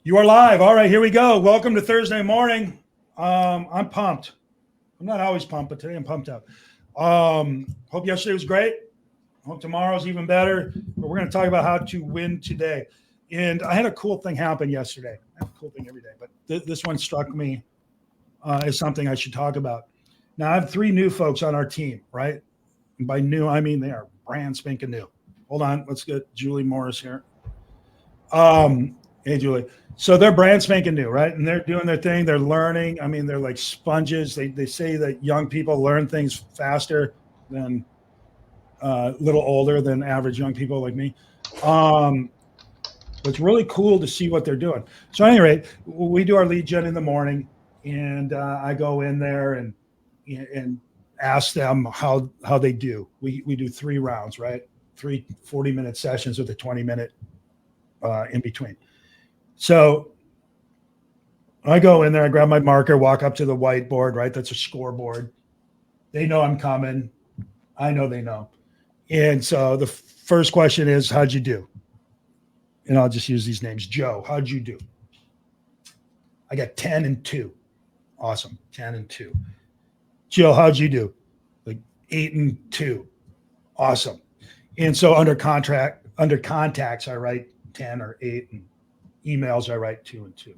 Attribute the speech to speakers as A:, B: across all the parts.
A: You are live. All right, here we go. Welcome to Thursday morning. I'm pumped. I'm not always pumped, but today I'm pumped up. Hope yesterday was great. Hope tomorrow's even better. But we're going to talk about how to win today. And I had a cool thing happen yesterday. I have a cool thing every day, but this one struck me as something I should talk about. Now, I have 3 new folks on our team, right? And by new, I mean they are brand spanking new. Hold on. Let's get Julie Morris here. Hey, Julie. So they're brand spanking new, right? And they're doing their thing. They're learning. I mean, they're like sponges. They say that young people learn things faster than a little older than average young people like me. It's really cool to see what they're doing. So, at any rate, we do our lead gen in the morning, and I go in there and ask them how they do. We do 3 rounds, right? 3 40-minute sessions with a 20-minute in between. So I go in there, I grab my marker, walk up to the whiteboard, right? That's a scoreboard. They know I'm coming. I know they know. And so the first question is, how'd you do? And I'll just use these names. Joe, how'd you do? I got 10 and 2. Awesome. 10 and 2. Jill, how'd you do? Like 8 and 2. Awesome. And so under contacts, I write 10 or 8, and emails I write 2 and 2.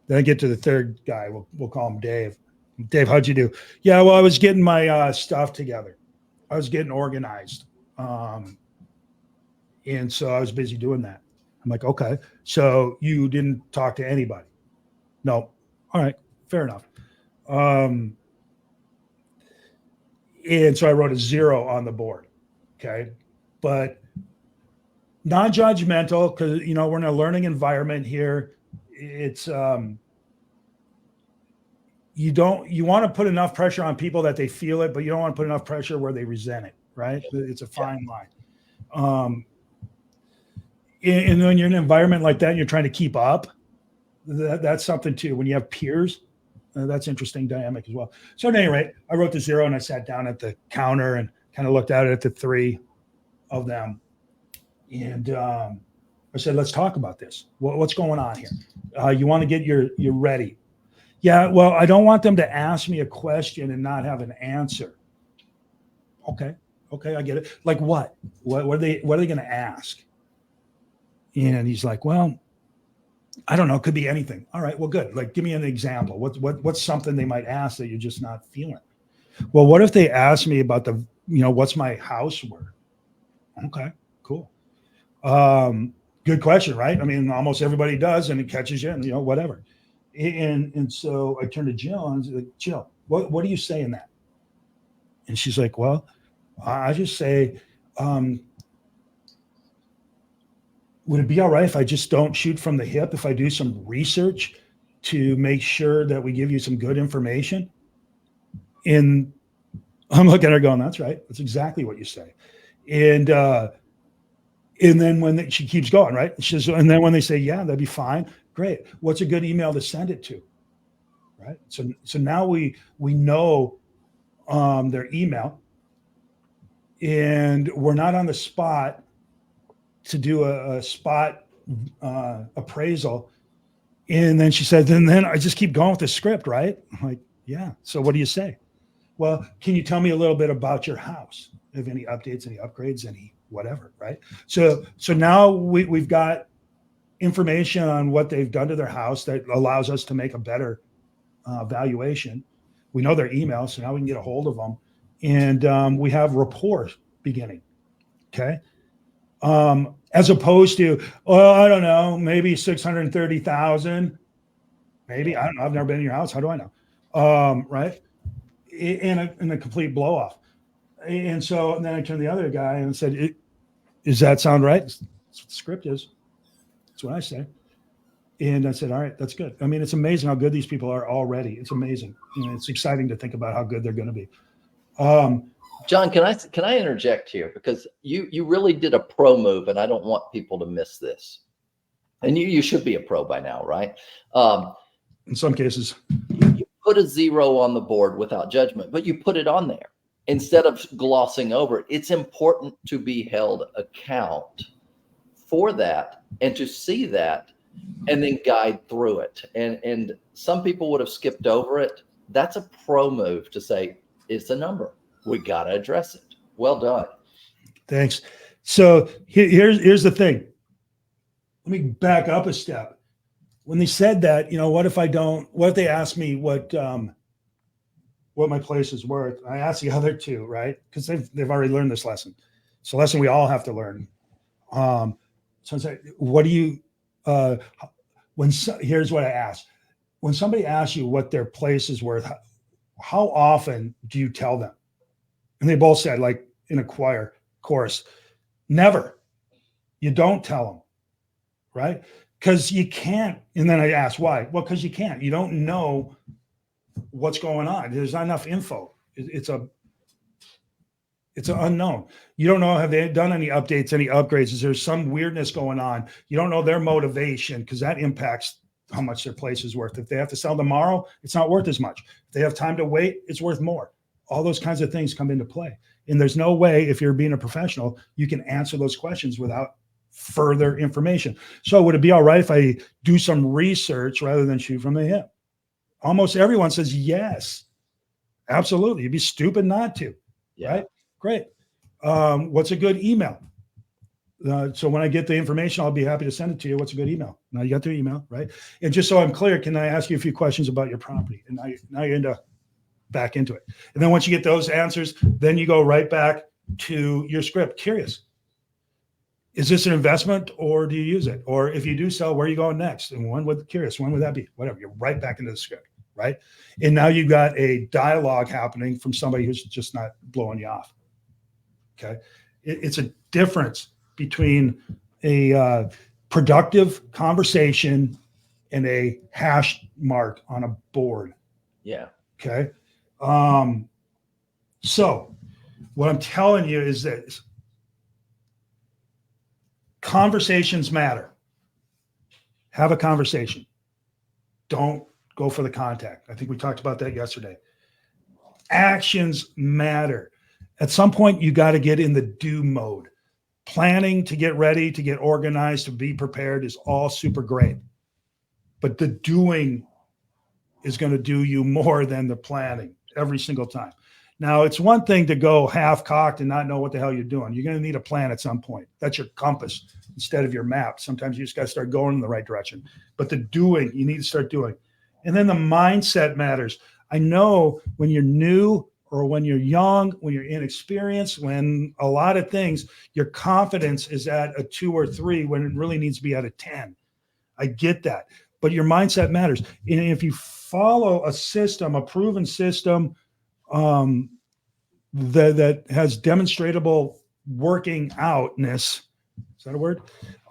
A: Then I get to the third guy. We'll call him Dave. Dave, how'd you do? Yeah, well, I was getting my stuff together. I was getting organized. And so I was busy doing that. I'm like, okay. So you didn't talk to anybody? No. All right. Fair enough. And so I wrote a 0 on the board. Okay. But non-judgmental, because we're in a learning environment here. It's you want to put enough pressure on people that they feel it, but you don't want to put enough pressure where they resent it, right? It's a fine line. And when you're in an environment like that and you're trying to keep up, that's something too. When you have peers, that's interesting dynamic as well. So at any rate, I wrote the 0 and I sat down at the counter and kind of looked out at the 3 of them. And I said, let's talk about this. What's going on here? You want to get your ready. Yeah, well, I don't want them to ask me a question and not have an answer. Okay, I get it. Like what? What are they going to ask? And he's like, well, I don't know. It could be anything. All right, well, good. Like, give me an example. What's something they might ask that you're just not feeling? Well, what if they ask me about what's my house worth? Okay, cool. Good question, right? I mean, almost everybody does, and it catches you, and whatever. And so I turned to Jill and I was like, Jill, what do you say in that? And she's like, well, I just say, would it be all right if I just don't shoot from the hip, if I do some research to make sure that we give you some good information? And I'm looking at her going, that's right. That's exactly what you say. And then when she keeps going, right? And then when they say, yeah, that'd be fine. Great. What's a good email to send it to? Right. So now we know their email, and we're not on the spot to do a spot appraisal. And then she said, then I just keep going with the script, right? I'm like, yeah. So what do you say? Well, can you tell me a little bit about your house? Have any updates, any upgrades, any whatever, right? So now we've got information on what they've done to their house that allows us to make a better valuation. We know their email, so now we can get a hold of them, and we have rapport beginning. Okay, as opposed to, I don't know, maybe 630,000, maybe, I don't know. I've never been in your house. How do I know? Right, in a complete blow off. And so then I turned to the other guy and said, does that sound right? That's what the script is. That's what I say. And I said, all right, that's good. I mean, it's amazing how good these people are already. It's amazing. It's exciting to think about how good they're going to be.
B: John, can I interject here? Because you really did a pro move, and I don't want people to miss this. And you should be a pro by now, right?
A: In some cases.
B: You put a 0 on the board without judgment, but you put it on there. Instead of glossing over it, it's important to be held account for that and to see that and then guide through it. And some people would have skipped over it. That's a pro move to say, it's a number. We got to address it. Well done.
A: Thanks. So here's the thing. Let me back up a step. When they said that, what if they ask me what my place is worth? I asked the other two, right? Because they've already learned this lesson. It's a lesson we all have to learn. So I said, what do you, here's what I asked. When somebody asks you what their place is worth, how often do you tell them? And they both said, like in a choir chorus, never. You don't tell them, right? Because you can't. And then I asked why. Well, because you can't. You don't know what's going on. There's not enough info. It's an unknown. You don't know, have they done any updates, any upgrades? Is there some weirdness going on? You don't know their motivation, because that impacts how much their place is worth. If they have to sell tomorrow, it's not worth as much. If they have time to wait, it's worth more. All those kinds of things come into play. And there's no way, if you're being a professional, you can answer those questions without further information. So would it be all right if I do some research rather than shoot from the hip? Almost everyone says yes. Absolutely. You'd be stupid not to.
B: Yeah.
A: Right? Great. What's a good email? So when I get the information, I'll be happy to send it to you. What's a good email? Now you got the email, right? And just so I'm clear, can I ask you a few questions about your property? And now you're back into it. And then once you get those answers, then you go right back to your script. Curious. Is this an investment, or do you use it? Or if you do sell, where are you going next? And when would that be? Whatever. You're right back into the script, right? And now you've got a dialogue happening from somebody who's just not blowing you off. Okay. It's a difference between a productive conversation and a hash mark on a board.
B: Yeah.
A: Okay. So what I'm telling you is that conversations matter. Have a conversation. Don't go for the contact. I think we talked about that yesterday. Actions matter. At some point, you got to get in the do mode. Planning to get ready, to get organized, to be prepared is all super great. But the doing is going to do you more than the planning every single time. Now, it's one thing to go half-cocked and not know what the hell you're doing. You're going to need a plan at some point. That's your compass instead of your map. Sometimes you just got to start going in the right direction. But the doing, you need to start doing. And then the mindset matters. I know when you're new or when you're young, when you're inexperienced, when a lot of things, your confidence is at a 2 or 3 when it really needs to be at a 10. I get that. But your mindset matters. And if you follow a system, a proven system, that has demonstrable working outness. Is that a word?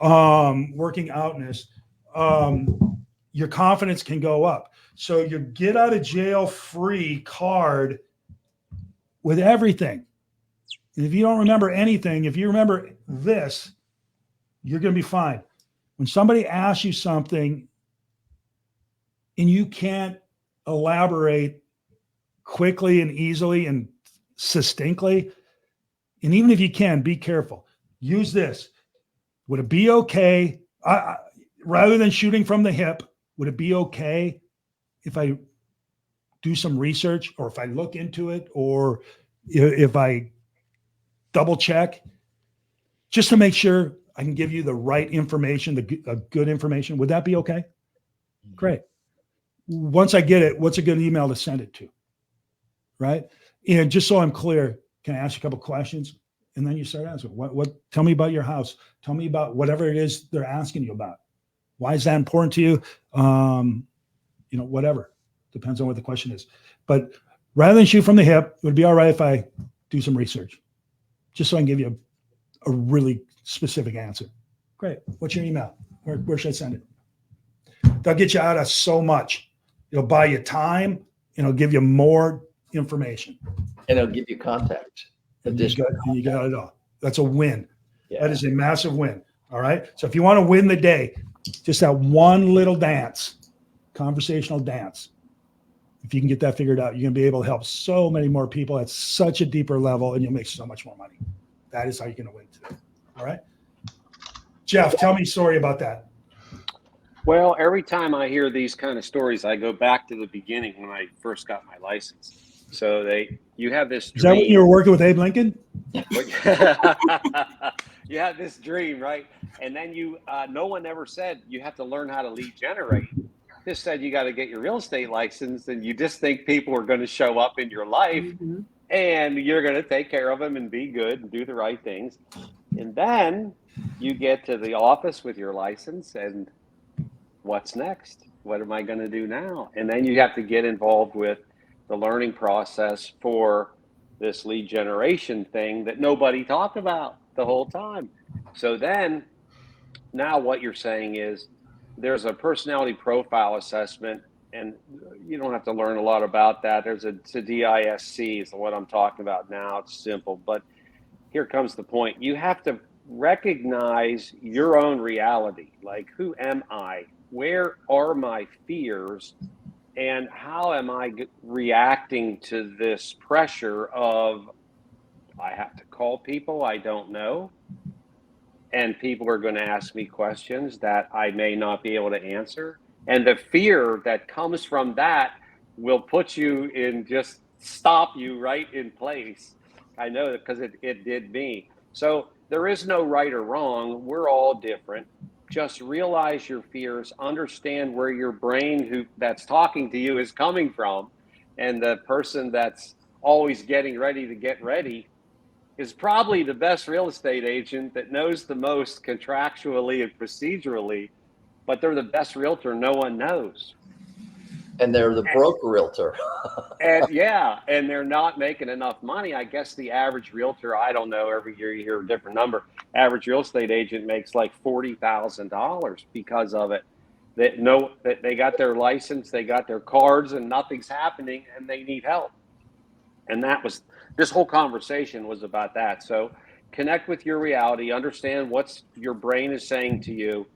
A: Working outness. Your confidence can go up. So your get out of jail free card with everything. And if you don't remember anything, if you remember this, you're going to be fine. When somebody asks you something and you can't elaborate quickly and easily and succinctly, and even if you can, be careful. Use this. Would it be okay, rather than shooting from the hip, would it be okay if I do some research, or if I look into it, or if I double check, just to make sure I can give you the right information, the good information? Would that be okay? Great. Once I get it, what's a good email to send it to? Right? And just so I'm clear, can I ask you a couple questions? And then you start asking, what, tell me about your house. Tell me about whatever it is they're asking you about. Why is that important to you? Whatever. Depends on what the question is. But rather than shoot from the hip, it would be all right if I do some research, just so I can give you a really specific answer. Great. What's your email? Where should I send it? They'll get you out of so much. It'll buy you time, and it'll give you more information.
B: And it'll give you contact.
A: And you got it all. That's a win.
B: Yeah.
A: That is a massive win. All right. So if you want to win the day, just that one little dance, conversational dance. If you can get that figured out, you're going to be able to help so many more people at such a deeper level, and you'll make so much more money. That is how you're going to win today. All right. Jeff, tell me a story about that.
C: Well, every time I hear these kind of stories, I go back to the beginning when I first got my license. So you have this
A: Is that when you were
C: dream.
A: working with Abe Lincoln?
C: You have this dream, right? And then no one ever said you have to learn how to lead generate. Just said you got to get your real estate license, and you just think people are going to show up in your life and you're going to take care of them and be good and do the right things. And then you get to the office with your license, and what's next? What am I going to do now? And then you have to get involved with the learning process for this lead generation thing that nobody talked about the whole time. So then now what you're saying is there's a personality profile assessment, and you don't have to learn a lot about that. It's a DISC is what I'm talking about now. It's simple, but here comes the point. You have to recognize your own reality. Like, who am I? Where are my fears? And how am I reacting to this pressure of, I have to call people I don't know, and people are going to ask me questions that I may not be able to answer. And the fear that comes from that will put you in, just stop you right in place. I know that because it did me. So there is no right or wrong. We're all different. Just realize your fears, understand where your brain that's talking to you is coming from. And the person that's always getting ready to get ready is probably the best real estate agent that knows the most contractually and procedurally, but they're the best realtor no one knows.
B: And they're the broker realtor.
C: And and they're not making enough money. I guess the average realtor, I don't know, every year you hear a different number. Average real estate agent makes like $40,000 because of it. That they got their license, they got their cards, and nothing's happening, and they need help. And this whole conversation was about that. So connect with your reality, understand what your brain is saying to you.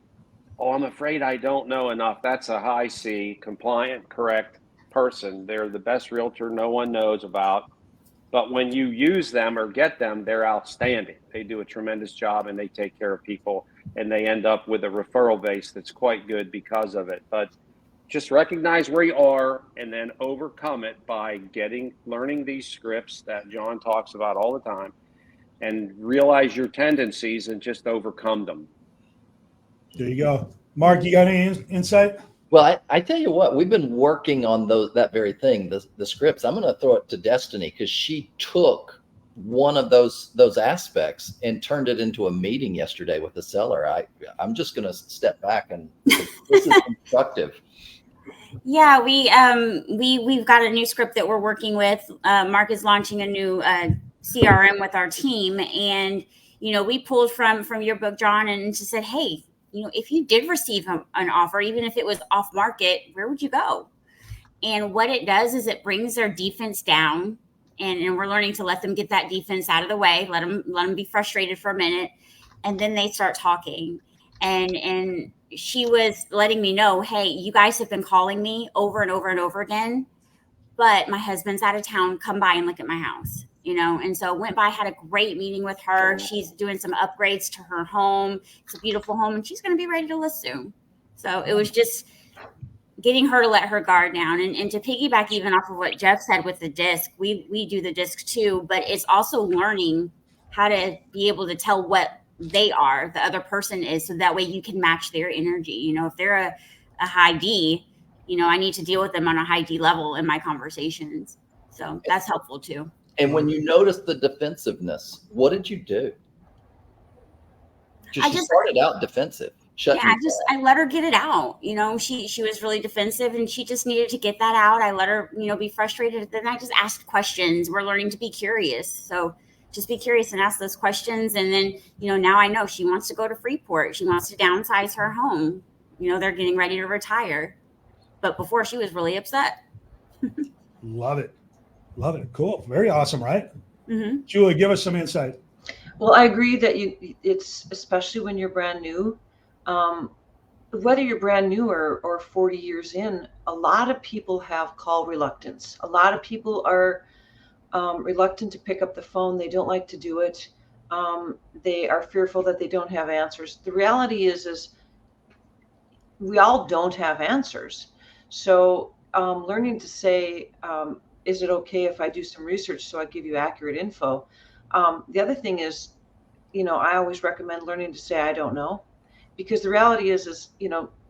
C: Oh, I'm afraid I don't know enough. That's a high C, compliant, correct person. They're the best realtor no one knows about. But when you use them or get them, they're outstanding. They do a tremendous job, and they take care of people, and they end up with a referral base that's quite good because of it. But just recognize where you are and then overcome it by learning these scripts that John talks about all the time, and realize your tendencies and just overcome them.
A: There you go. Mark, you got any insight?
B: Well, I tell you what, we've been working on that very thing, the scripts. I'm going to throw it to Destiny, because she took one of those aspects and turned it into a meeting yesterday with the seller. I'm just going to step back, and this is constructive.
D: Yeah, we've got a new script that we're working with. Mark is launching a new CRM with our team, and we pulled from your book, John, and just said, hey, if you did receive an offer, even if it was off market, where would you go? And what it does is it brings their defense down, and we're learning to let them get that defense out of the way, let them be frustrated for a minute, and then they start talking. And she was letting me know, hey, you guys have been calling me over and over and over again, but my husband's out of town. Come by and look at my house, And so went by, had a great meeting with her. She's doing some upgrades to her home. It's a beautiful home, and she's going to be ready to list soon. So it was just getting her to let her guard down. And to piggyback even off of what Jeff said with the disc, we do the disc too, but it's also learning how to be able to tell what the other person is, so that way you can match their energy. If they're a high D, I need to deal with them on a high D level in my conversations. So that's helpful too. And
B: when you notice the defensiveness, what did you do? She started out defensive.
D: I let her get it out. She was really defensive, and she just needed to get that out. I let her, be frustrated. Then I just asked questions. We're learning to be curious. So just be curious and ask those questions. And then, now I know she wants to go to Freeport. She wants to downsize her home. They're getting ready to retire. But before, she was really upset.
A: Love it. Cool. Very awesome, right?
D: Mm-hmm.
A: Julie, give us some insight.
E: Well, I agree that it's especially when you're brand new, whether you're brand new or 40 years in, a lot of people have call reluctance. A lot of people are reluctant to pick up the phone. They don't like to do it. They are fearful that they don't have answers. The reality is we all don't have answers. So learning to say, is it okay if I do some research so I give you accurate info? The other thing is, I always recommend learning to say, I don't know, because the reality is,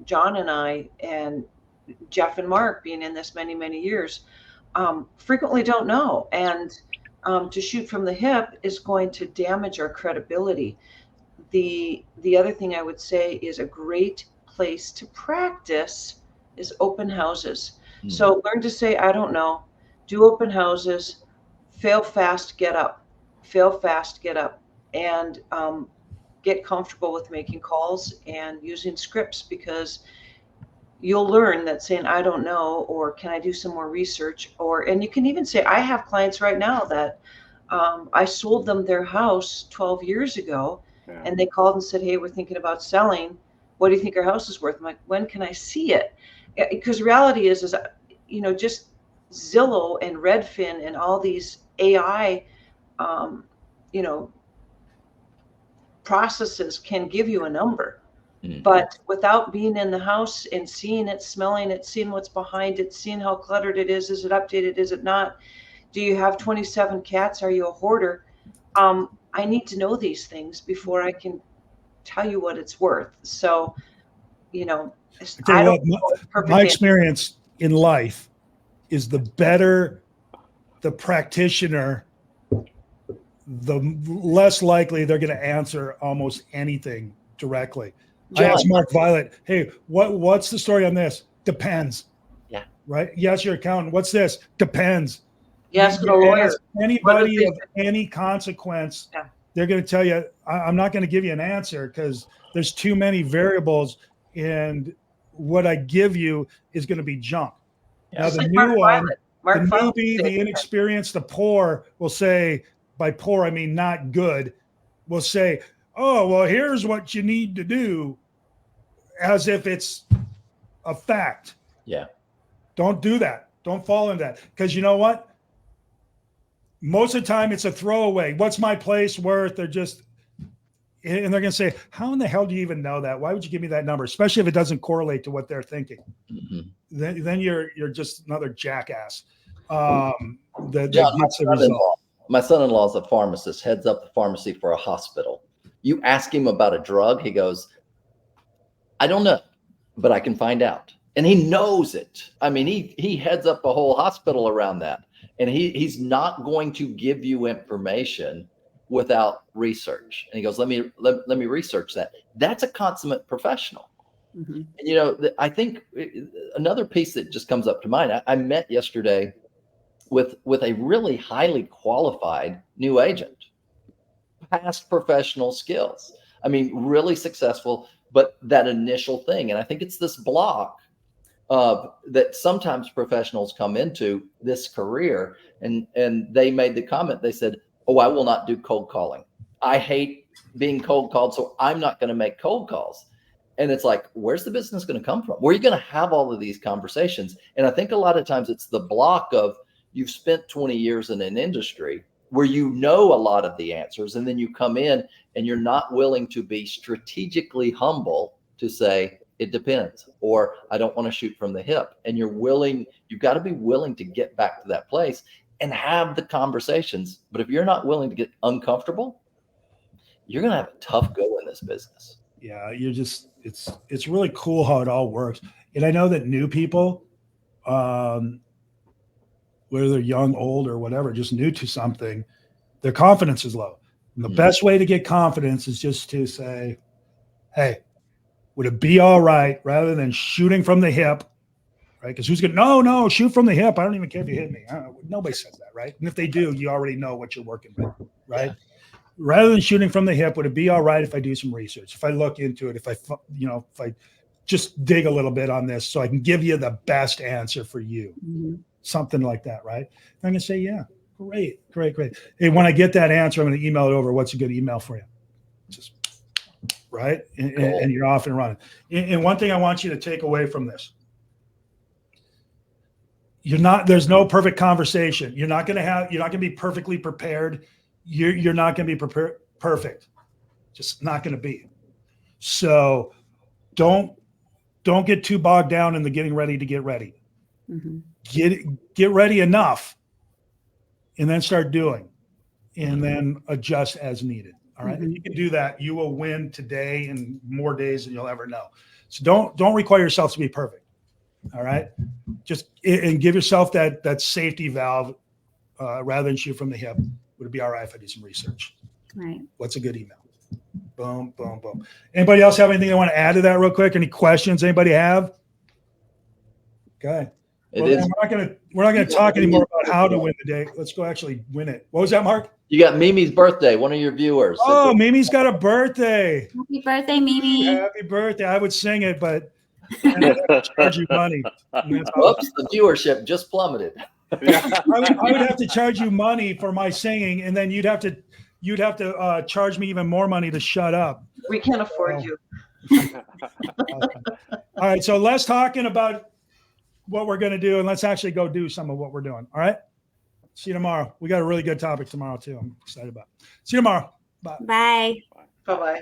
E: John and I and Jeff and Mark being in this many, many years, frequently don't know. And to shoot from the hip is going to damage our credibility. The other thing I would say is a great place to practice is open houses. So learn to say, I don't know, do open houses, fail fast, get up, fail fast, get up, and get comfortable with making calls and using scripts, because you'll learn that saying, I don't know, or can I do some more research? And you can even say, I have clients right now that I sold them their house 12 years ago, and they called and said, hey, we're thinking about selling. What do you think our house is worth? I'm like, when can I see it? Because reality is, just Zillow and Redfin and all these AI, processes can give you a number. But without being in the house and seeing it, smelling it, seeing what's behind it, seeing how cluttered it is it updated, is it not? Do you have 27 cats? Are you a hoarder? I need to know these things before I can tell you what it's worth. So,
A: I tell you what, my experience in life is the better the practitioner, the less likely they're going to answer almost anything directly.
B: John,
A: I asked Mark Violet, hey, what's the story on this? Depends.
B: Yeah.
A: Right? Yes, your accountant. What's this? Depends.
E: Yes, the lawyer.
A: Ask anybody of any consequence, they're going to tell you, I'm not going to give you an answer because there's too many variables, and what I give you is going to be junk. Now, the new one, the newbie, the inexperienced, the poor will say, by poor, I mean not good, will say, oh, well, here's what you need to do, as if it's a fact.
B: Yeah.
A: Don't do that. Don't fall into that. Because you know what? Most of the time it's a throwaway. What's my place worth? And they're going to say, how in the hell do you even know that? Why would you give me that number? Especially if it doesn't correlate to what they're thinking. Mm-hmm. Then you're just another jackass.
B: John,
A: gets the result.
B: My son-in-law is a pharmacist, heads up the pharmacy for a hospital. You ask him about a drug, he goes, I don't know, but I can find out. And he knows it. I mean, he heads up a whole hospital around that. And he's not going to give you information without research. And he goes, let me research that. That's a consummate professional. Mm-hmm. And, I think another piece that just comes up to mind, I met yesterday with a really highly qualified new agent, past professional skills. I mean, really successful, but that initial thing. And I think it's this block that sometimes professionals come into this career, and they made the comment, they said, oh, I will not do cold calling. I hate being cold called, so I'm not going to make cold calls. And it's like, where's the business going to come from? Where are you going to have all of these conversations? And I think a lot of times it's the block of, you've spent 20 years in an industry where you know a lot of the answers, and then you come in and you're not willing to be strategically humble to say, it depends, or I don't want to shoot from the hip. And you've got to be willing to get back to that place and have the conversations. But if you're not willing to get uncomfortable, you're going to have a tough go in this business.
A: Yeah, it's really cool how it all works. And I know that new people, whether they're young, old, or whatever, just new to something, their confidence is low. And the best way to get confidence is just to say, hey, would it be all right, rather than shooting from the hip, right? Because who's going to, no, shoot from the hip. I don't even care if you hit me. Nobody says that, right? And if they do, you already know what you're working with, right? Yeah. Rather than shooting from the hip, would it be all right if I do some research, if I look into it, if I just dig a little bit on this so I can give you the best answer for you, something like that, right? And I'm going to say, yeah, great. Hey, when I get that answer, I'm going to email it over. What's a good email for you? Just right. And you're off and running. And one thing I want you to take away from this, there's no perfect conversation. You're not going to be perfectly prepared. You're not going to be perfect. Just not going to be. So don't don't get too bogged down in the getting ready to get ready.
D: Mm-hmm.
A: Get ready enough, and then start doing, and then adjust as needed. All right.
D: Mhm.
A: If you can do that, you will win today and more days than you'll ever know. So don't require yourself to be perfect. All right. Just and give yourself that safety valve rather than shoot from the hip. Would it be all right if I do some research?
D: Right.
A: What's a good email? Boom, boom, boom. Anybody else have anything they want to add to that real quick? Any questions anybody have? Okay.
B: It
A: Well,
B: is.
A: then we're not gonna talk anymore about how to win the day. Let's go actually win it. What was that, Mark?
B: You got Mimi's birthday, one of your viewers.
A: Oh, Mimi's got a birthday.
D: Happy birthday, Mimi.
A: Happy birthday. I would sing it, but I have to charge you money. And that's all.
B: Whoops, the viewership just plummeted.
A: I would have to charge you money for my singing, and then you'd have to charge me even more money to shut up.
E: We can't afford you.
A: All right, so let's talking about what we're going to do, and let's actually go do some of what we're doing. All right. See you tomorrow. We got a really good topic tomorrow too. I'm excited about it. See you tomorrow. Bye.
D: Bye.
E: Bye-bye.